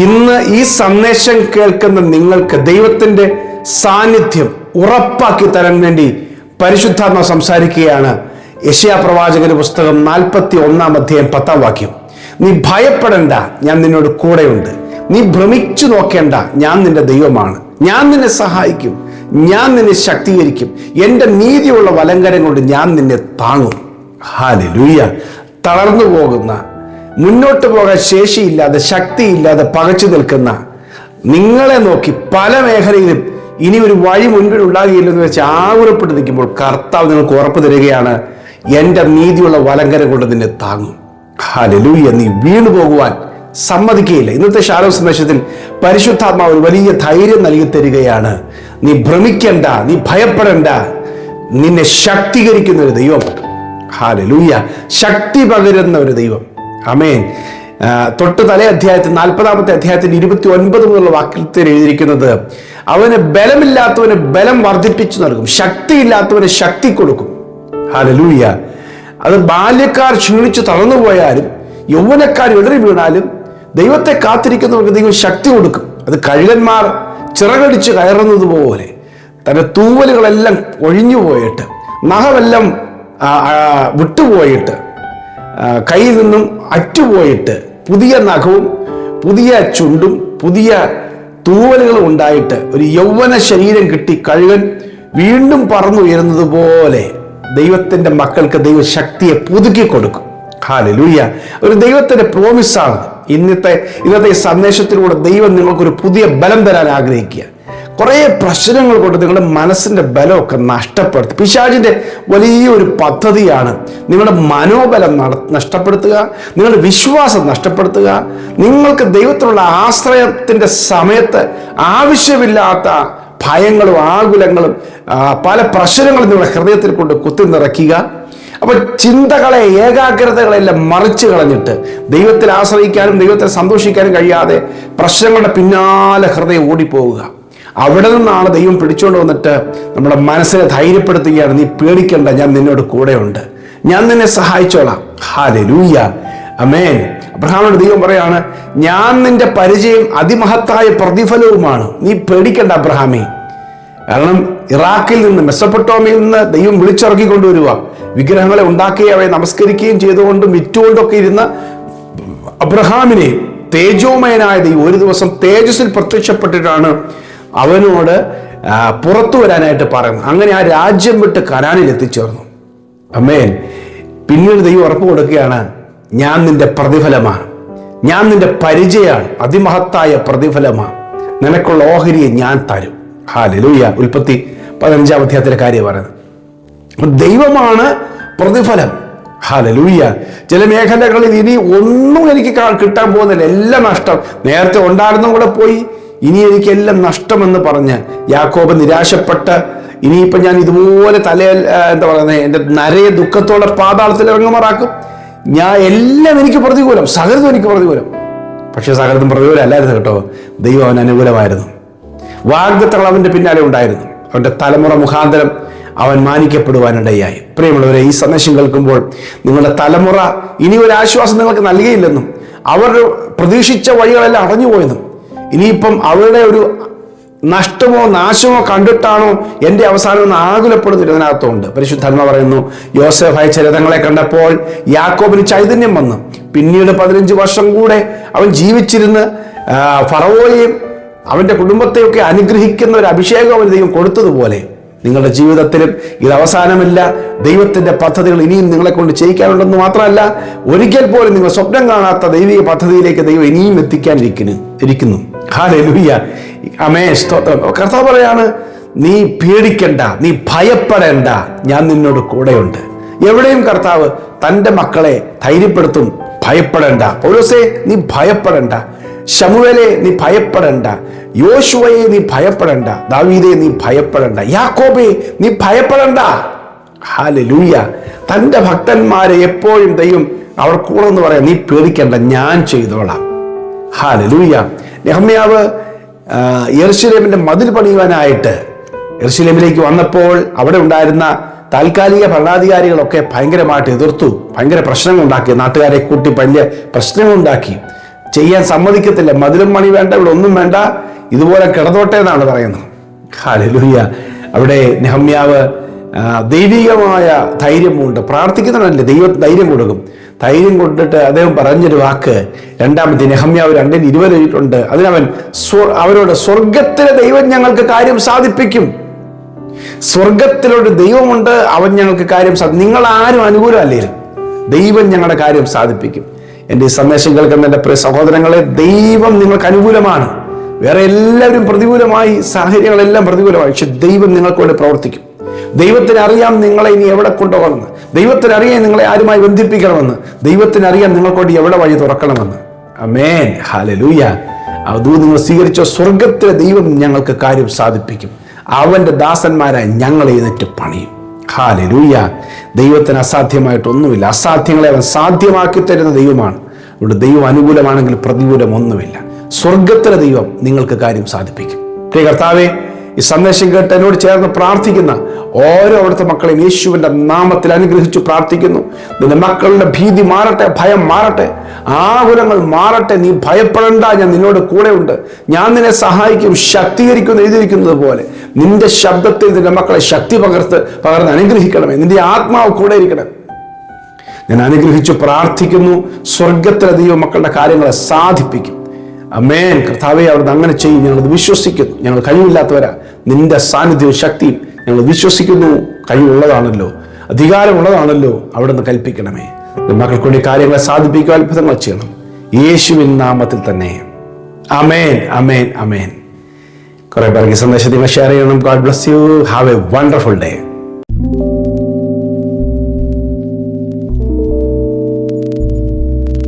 ഇന്ന് ഈ സന്ദേശം കേൾക്കുന്ന നിങ്ങൾക്ക് ദൈവത്തിൻ്റെ സാന്നിധ്യം ഉറപ്പാക്കി തരാൻ വേണ്ടി പരിശുദ്ധാത്മാവ് സംസാരിക്കുകയാണ്. യെശയ്യാ പ്രവാചകന്റെ പുസ്തകം 41 അധ്യായം 10 വാക്യം. നീ ഭയപ്പെടേണ്ട, ഞാൻ നിന്നോട് കൂടെയുണ്ട്. നീ ഭ്രമിച്ചു നോക്കേണ്ട, ഞാൻ നിന്റെ ദൈവമാണ്. ഞാൻ നിന്നെ സഹായിക്കും, ഞാൻ നിന്നെ ശക്തീകരിക്കും. എൻ്റെ നീതിയുള്ള വലങ്കരം കൊണ്ട് ഞാൻ നിന്നെ താങ്ങും. ഹല്ലേലൂയ. തളർന്നു പോകുന്ന, മുന്നോട്ട് പോകാൻ ശേഷിയില്ലാതെ, ശക്തിയില്ലാതെ പകച്ചു നിൽക്കുന്ന നിങ്ങളെ നോക്കി പല മേഖലയിലും ഇനി ഒരു വഴി മുൻപിൽ ഉണ്ടാകുകയില്ലെന്ന് വെച്ച് ആകുലപ്പെട്ട് നിൽക്കുമ്പോൾ കർത്താവ് നിങ്ങൾക്ക് ഉറപ്പ് തരികയാണ്, എൻ്റെ നീതിയുള്ള വലങ്കരം കൊണ്ട് നിന്നെ താങ്ങും. ഹല്ലേലൂയ. നീ വീണു പോകുവാൻ സമ്മതിക്കുകയില്ല. ഇന്നത്തെ ശാലോം സന്ദേശത്തിൽ പരിശുദ്ധാത്മാവ് ഒരു വലിയ ധൈര്യം നൽകി തരികയാണ്. നീ ഭ്രമിക്കണ്ട, നീ ഭയപ്പെടേണ്ട, നിന്നെ ശക്തീകരിക്കുന്ന ഒരു ദൈവമുണ്ട്. ഹല്ലേലൂയ. ശക്തി പകരുന്ന ഒരു ദൈവം. ആമേൻ. തൊട്ട് തലേ അധ്യായത്തിൽ 40 അധ്യായത്തിൽ 29 മുതലുള്ള വാക്യത്തിൽ എഴുതിയിരിക്കുന്നത്, അവന് ബലമില്ലാത്തവന് ബലം വർദ്ധിപ്പിച്ചു നൽകും, ശക്തിയില്ലാത്തവന് ശക്തി കൊടുക്കും. ഹല്ലേലൂയ. അത് ബാല്യക്കാർ ക്ഷീണിച്ചു തളർന്നു പോയാലും യൗവനക്കാർ ഇടറി വീണാലും ദൈവത്തെ കാത്തിരിക്കുന്നവർക്ക് ദൈവം ശക്തി കൊടുക്കും. അത് കഴുകന്മാർ ചിറകടിച്ച് കയറുന്നത് പോലെ തന്റെ തൂവലുകളെല്ലാം ഒഴിഞ്ഞു പോയിട്ട്, നഖമെല്ലാം വിട്ടുപോയിട്ട്, കയ്യിൽ നിന്നും അറ്റുപോയിട്ട്, പുതിയ നഖവും പുതിയ ചുണ്ടും പുതിയ തൂവലുകളും ഉണ്ടായിട്ട് ഒരു യൗവന ശരീരം കിട്ടി കഴുകൻ വീണ്ടും പറന്നുയരുന്നത് പോലെ ദൈവത്തിന്റെ മക്കൾക്ക് ദൈവശക്തിയെ പുതുക്കി കൊടുക്കും. ഹല്ലേലൂയ. ഒരു ദൈവത്തിന്റെ പ്രോമിസാണ്. ഇന്നത്തെ ഈ സന്ദേശത്തിലൂടെ ദൈവം നിങ്ങൾക്കൊരു പുതിയ ബലം തരാൻ ആഗ്രഹിക്കുക. കുറേ പ്രശ്നങ്ങൾ കൊണ്ട് നിങ്ങളുടെ മനസ്സിന്റെ ബലമൊക്കെ നഷ്ടപ്പെടുത്തും. പിശാചിന്റെ വലിയൊരു പദ്ധതിയാണ് നിങ്ങളുടെ മനോബലം നഷ്ടപ്പെടുത്തുക, നിങ്ങളുടെ വിശ്വാസം നഷ്ടപ്പെടുത്തുക. നിങ്ങൾക്ക് ദൈവത്തിലുള്ള ആശ്രയത്തിന്റെ സമയത്ത് ആവശ്യമില്ലാത്ത ഭയങ്ങളും ആകുലങ്ങളും പല പ്രശ്നങ്ങളും നിങ്ങളുടെ ഹൃദയത്തിൽ കൊണ്ട് കുത്തി നിറയ്ക്കുക. അപ്പൊ ചിന്തകളെ, ഏകാഗ്രതകളെല്ലാം മറിച്ച് കളഞ്ഞിട്ട് ദൈവത്തിൽ ആശ്രയിക്കാനും ദൈവത്തെ സന്തോഷിക്കാനും കഴിയാതെ പ്രശ്നങ്ങളുടെ പിന്നാലെ ഹൃദയം ഓടിപ്പോവുക. അവിടെ നിന്നാണ് ദൈവം പിടിച്ചുകൊണ്ട് വന്നിട്ട് നമ്മുടെ മനസ്സിനെ ധൈര്യപ്പെടുത്തുകയാണ്. നീ പേടിക്കണ്ട, ഞാൻ നിന്നോട് കൂടെയുണ്ട്, ഞാൻ നിന്നെ സഹായിച്ചോളാം. ഹല്ലേലൂയ. ആമേൻ. അബ്രഹാമിനോട് ദൈവം പറയാണ്, ഞാൻ നിന്റെ പരിചയം അതിമഹത്തായ പ്രതിഫലവുമാണ്. നീ പേടിക്കണ്ട അബ്രഹാമേ. കാരണം ഇറാഖിൽ നിന്ന്, മെസ്സപ്പൊട്ടോമിയയിൽ നിന്ന് ദൈവം വിളിച്ചിറക്കി കൊണ്ടുവരിക. വിഗ്രഹങ്ങളെ ഉണ്ടാക്കുകയും അവയെ നമസ്കരിക്കുകയും ചെയ്തുകൊണ്ടും വിറ്റുകൊണ്ടൊക്കെ ഇരുന്ന അബ്രഹാമിനെ തേജോമയനായ ദൈവം ഒരു ദിവസം തേജസ്സിൽ പ്രത്യക്ഷപ്പെട്ടിട്ടാണ് അവനോട് പുറത്തു വരാനായിട്ട് പറയുന്നത്. അങ്ങനെ ആ രാജ്യം വിട്ട് കനാനിൽ എത്തിച്ചേർന്നു. ആമേൻ. പിന്നീട് ദൈവം ഉറപ്പ് കൊടുക്കുകയാണ്, ഞാൻ നിന്റെ പ്രതിഫലമാണ്, ഞാൻ നിന്റെ പരിചയമാണ്, അതിമഹത്തായ പ്രതിഫലമാണ്, നിനക്കുള്ള ഓഹരിയെ ഞാൻ തരും. ഹല്ലേലൂയ. ഉൽപ്പത്തി 15 അധ്യായത്തിലെ കാര്യം പറയുന്നത്. ദൈവമാണ് പ്രതിഫലം. ഹല്ലേലൂയ. ചില മേഖലകളിൽ ഇനി ഒന്നും എനിക്ക് കിട്ടാൻ പോകുന്നില്ല, എല്ലാം നഷ്ടം, നേരത്തെ ഉണ്ടായിരുന്ന കൂടെ പോയി, ഇനി എനിക്കെല്ലാം നഷ്ടമെന്ന് പറഞ്ഞ് യാക്കോബ് നിരാശപ്പെട്ട്, ഇനിയിപ്പം ഞാൻ ഇതുപോലെ എന്താ പറയുന്നത്, എൻ്റെ നരയെ ദുഃഖത്തോടെ പാതാളത്തിൽ ഇറങ്ങുമാറാക്കും, ഞാൻ എല്ലാം എനിക്ക് പ്രതികൂലം, സകലതും എനിക്ക് പ്രതികൂലം. പക്ഷെ സകലതും പ്രതികൂലം അല്ലായിരുന്നു കേട്ടോ. ദൈവം അവന് അനുകൂലമായിരുന്നു. വാഗ്ദത്തങ്ങൾ അവൻ്റെ പിന്നാലെ ഉണ്ടായിരുന്നു. അവൻ്റെ തലമുറ മുഖാന്തരം അവൻ മാനിക്കപ്പെടുവാനിടയായി. പ്രിയമുള്ളവരെ, ഈ സന്ദേശം കേൾക്കുമ്പോൾ നിങ്ങളുടെ തലമുറ ഇനി ഒരു ആശ്വാസം നിങ്ങൾക്ക് നൽകിയില്ലെന്നും അവർ പ്രതീക്ഷിച്ച വഴികളെല്ലാം അടഞ്ഞുപോയെന്നും ഇനിയിപ്പം അവരുടെ ഒരു നഷ്ടമോ നാശമോ കണ്ടിട്ടാണോ എൻ്റെ അവസാനം എന്ന് ആകുലപ്പെടുന്നതിനകത്തുണ്ട്. പരിശുദ്ധാത്മാവ് പറയുന്നു, യോസേഫ് അയച്ച രഥങ്ങളെ കണ്ടപ്പോൾ യാക്കോബിന് ചൈതന്യം വന്നു. പിന്നീട് 15 വർഷം കൂടെ അവൻ ജീവിച്ചിരുന്ന് ഫറവോയെയും അവൻ്റെ കുടുംബത്തെയൊക്കെ അനുഗ്രഹിക്കുന്ന ഒരു അഭിഷേകം അവന് ദൈവം കൊടുത്തതുപോലെ നിങ്ങളുടെ ജീവിതത്തിലും ഇത് അവസാനമില്ല. ദൈവത്തിൻ്റെ പദ്ധതികൾ ഇനിയും നിങ്ങളെ കൊണ്ട് ചെയ്യിക്കാനുണ്ടെന്ന് മാത്രമല്ല, ഒരിക്കൽ പോലും നിങ്ങൾ സ്വപ്നം കാണാത്ത ദൈവിക പദ്ധതിയിലേക്ക് ദൈവം ഇനിയും എത്തിക്കാനിരിക്കുന്നു. ഹല്ലേലൂയ. ആമേൻ. സ്തോത്രം. കർത്താവ് പറയാണ്, നീ പേടിക്കണ്ട, നീ ഭയപ്പെടേണ്ട, ഞാൻ നിന്നോട് കൂടെയുണ്ട്. എവിടെയും കർത്താവ് തൻ്റെ മക്കളെ ധൈര്യപ്പെടുത്തും. ഭയപ്പെടേണ്ട. പൗലോസേ, നീ ഭയപ്പെടേണ്ട. ശമൂവേലേ, നീ ഭയപ്പെടേണ്ട. യോശുവയെ, നീ ഭയപ്പെടേണ്ട. ദാവീദേ, നീ ഭയപ്പെടേണ്ട. യാക്കോബേ, നീ ഭയപ്പെടേണ്ട. ഹല്ലേലൂയ. തൻ്റെ ഭക്തന്മാരെ എപ്പോഴും ദൈവം അവർ കൂടെ എന്ന് പറയാം, നീ പേടിക്കണ്ട, ഞാൻ ചെയ്തോളാം. ഹല്ലേലൂയ. നെഹമ്യാവ് യെരൂശലേമിന്റെ മതിൽ പണിയുവാനായിട്ട് യെരൂശലേമിലേക്ക് വന്നപ്പോൾ അവിടെ ഉണ്ടായിരുന്ന താൽക്കാലിക ഭരണാധികാരികളൊക്കെ ഭയങ്കരമായിട്ട് എതിർത്തു, ഭയങ്കര പ്രശ്നങ്ങൾ ഉണ്ടാക്കി, നാട്ടുകാരെ കൂട്ടി വലിയ പ്രശ്നങ്ങൾ ഉണ്ടാക്കി. ചെയ്യാൻ സമ്മതിക്കത്തില്ല. മതിലും മണി വേണ്ട, ഇവിടെ ഒന്നും വേണ്ട, ഇതുപോലെ കിടന്നോട്ടെ എന്നാണ് പറയുന്നത്. ഹല്ലേലൂയ. അവിടെ നെഹമ്യാവ് ദൈവികമായ ധൈര്യമുണ്ട്. പ്രാർത്ഥിക്കുന്നവനല്ലേ ദൈവം ധൈര്യം കൊടുക്കും. ധൈര്യം കൊണ്ടിട്ട് അദ്ദേഹം പറഞ്ഞൊരു വാക്ക്, രണ്ടാമത്തെ നെഹമ്യാവ് 2:20 അതിനവൻ അവരോട്, സ്വർഗത്തിലെ ദൈവം ഞങ്ങൾക്ക് കാര്യം സാധിപ്പിക്കും. സ്വർഗത്തിലൊരു ദൈവമുണ്ട്, അവൻ ഞങ്ങൾക്ക് കാര്യം നിങ്ങൾ ആരും അനുകൂലമല്ലേലും ദൈവം ഞങ്ങളുടെ കാര്യം സാധിപ്പിക്കും. എൻ്റെ ഈ സന്ദേശം കേൾക്കുന്ന എൻ്റെ പ്രിയ സഹോദരങ്ങളെ, ദൈവം നിങ്ങൾക്ക് അനുകൂലമാണ്. വേറെ എല്ലാവരും പ്രതികൂലമായി, സാഹചര്യങ്ങളെല്ലാം പ്രതികൂലമായി, പക്ഷെ ദൈവം നിങ്ങൾക്ക് വേണ്ടി പ്രവർത്തിക്കും. ദൈവത്തിന് അറിയാം നിങ്ങളെ ഇനി എവിടെ കൊണ്ടുപോകണമെന്ന്. ദൈവത്തിന് അറിയാം നിങ്ങളെ ആരുമായി ബന്ധിപ്പിക്കണമെന്ന്. ദൈവത്തിന് അറിയാം നിങ്ങൾക്കൊണ്ട് എവിടെ വഴി തുറക്കണമെന്ന്. ആമേൻ, ഹല്ലേലൂയ. അത് നിങ്ങൾ സ്വീകരിച്ച സ്വർഗത്തിലെ ദൈവം ഞങ്ങൾക്ക് കാര്യം സാധിപ്പിക്കും. അവന്റെ ദാസന്മാരായി ഞങ്ങൾ എഴുന്നേറ്റ് പണിയും. ഹല്ലേലൂയ. ദൈവത്തിന് അസാധ്യമായിട്ടൊന്നുമില്ല. അസാധ്യങ്ങളെ അവൻ സാധ്യമാക്കി തരുന്ന ദൈവമാണ്. ഇവിടെ ദൈവം അനുകൂലമാണെങ്കിൽ പ്രതികൂലം ഒന്നുമില്ല. സ്വർഗത്തിലെ ദൈവം നിങ്ങൾക്ക് കാര്യം സാധിപ്പിക്കും. പ്രിയ കർത്താവേ, ഈ സന്ദേശം കേട്ട് എന്നോട് ചേർന്ന് പ്രാർത്ഥിക്കുന്ന ഓരോ അവിടുത്തെ മക്കളെയും യേശുവിന്റെ നാമത്തിൽ അനുഗ്രഹിച്ചു പ്രാർത്ഥിക്കുന്നു. നിന്റെ മക്കളുടെ ഭീതി മാറട്ടെ, ഭയം മാറട്ടെ, ആകുലങ്ങൾ മാറട്ടെ. നീ ഭയപ്പെടേണ്ട, ഞാൻ നിന്നോട് കൂടെ ഉണ്ട്, ഞാൻ നിന്നെ സഹായിക്കും, ശക്തീകരിക്കും എഴുതിയിരിക്കുന്നത് പോലെ നിന്റെ ശബ്ദത്തിൽ നിന്റെ മക്കളെ ശക്തി പകർന്ന് അനുഗ്രഹിക്കണമേ. നിന്റെ ആത്മാവ് കൂടെ ഇരിക്കണം. ഞാൻ അനുഗ്രഹിച്ചു പ്രാർത്ഥിക്കുന്നു. സ്വർഗത്തിലെ ദൈവം മക്കളുടെ കാര്യങ്ങളെ സാധിപ്പിക്കും. ആമേൻ. കർത്താവേ, അവിടുന്ന് അങ്ങനെ ചെയ്യും. ഞങ്ങളത് വിശ്വസിക്കുന്നു. ഞങ്ങൾ കഴിവില്ലാത്തവരാ. നിന്റെ സാന്നിധ്യവും ശക്തിയും ഞങ്ങൾ വിശ്വസിക്കുന്നു. കഴിവുള്ളതാണല്ലോ, അധികാരമുള്ളതാണല്ലോ. അവിടുന്ന് കൽപ്പിക്കണമേ. മക്കൾക്ക് വേണ്ടി കാര്യങ്ങളെ സാധിപ്പിക്കുക, അത്ഭുതങ്ങൾ ചെയ്യണം. യേശുവിൻ നാമത്തിൽ തന്നെ. ആമേൻ, ആമേൻ, ആമേൻ. കുറെ പേർക്ക് സന്ദേശം നിങ്ങൾ ഷെയർ ചെയ്യണം. God bless you. Have A wonderful day.